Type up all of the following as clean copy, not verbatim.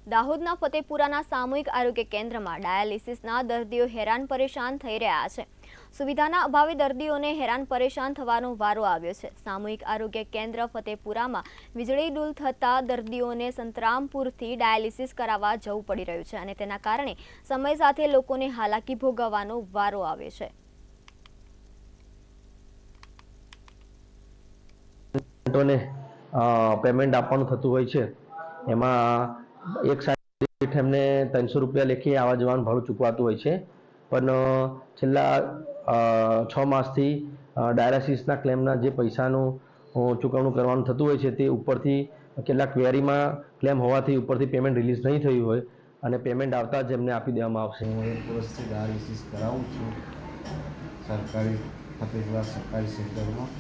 દાહોદના ફતેપુરાના સામૂહિક આરોગ્ય કેન્દ્રમાં ડાયાલિસિસના દર્દીઓ હેરાન પરેશાન થઈ રહ્યા છે। સુવિધાના અભાવે દર્દીઓને હેરાન પરેશાન થવાનો વારો આવ્યો છે। સામૂહિક આરોગ્ય કેન્દ્ર ફતેપુરામાં વીજળી ડૂલ થતાં દર્દીઓને સંતરામપુરથી ડાયાલિસિસ કરાવવા જવું પડી રહ્યું છે અને તેના કારણે સમય સાથે લોકોને હાલાકી ભોગવવાનો વારો આવે છે। પેમેન્ટ આપવાનું થતું હોય છે, એમાં એક સાઈડ એમને 300 રૂપિયા લેખે આવવા જવાનું ભાડું ચૂકવાતું હોય છે, પણ છેલ્લા 6 માસથી ડાયાલિસિસના ક્લેમના જે પૈસાનું ચૂકવણું કરવાનું થતું હોય છે તે ઉપરથી કેટલાક ક્વેરીમાં ક્લેમ હોવાથી ઉપરથી પેમેન્ટ રિલીઝ નહીં થયું હોય અને પેમેન્ટ આવતા જ એમને આપી દેવામાં આવશે। હું 1 વર્ષથી ડાયાલિસિસ કરાવું છું સરકારી ફતેપુરા સરકારી સેન્ટરમાં,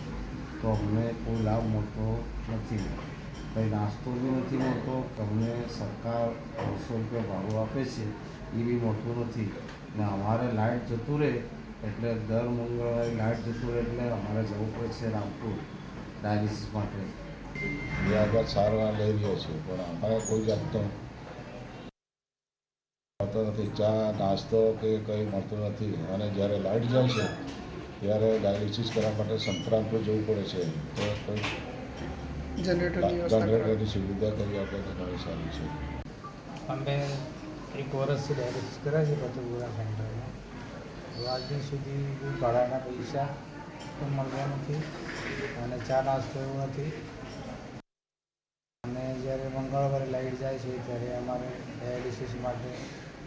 તો અમને કોઈ લાભ મળતો નથી, કંઈ નાસ્તો બી નથી મળતો, અમને સરકાર 200 રૂપિયા ભાડું આપે છે એ બી મળતું નથી ને અમારે લાઇટ જતું રહે એટલે દર મંગળવારે લાઇટ જતું રહે એટલે અમારે જવું પડે છે રામપુર ડાયાલિસિસ માટે। 2000 સારવાર લઈ રહ્યો છું, પણ અમારે કોઈ જાતનો મળતો નથી, ચા નાસ્તો કે કંઈ મળતું નથી અને જ્યારે લાઇટ જાય છે ત્યારે ડાયાલિસિસ કરવા માટે સંતરામપુર જવું પડે છે, તો કોઈ જનરેટરની સુવિધા કરી આપે તો ઘણી સારી છે। અમે 1 વર્ષથી ડાયાલિસિસ કર્યા છે ફતેપુરા સેન્ટરમાં, આજ દિન સુધી કોઈ ભાડાના પૈસા પણ મળતા નથી અને ચા નાસ્તો એવું નથી અને જ્યારે મંગળવારે લાઇટ જાય છે ત્યારે અમારે ડાયાલિસિસ માટે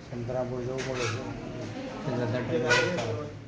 સંતરામપુર જવું પડે છે।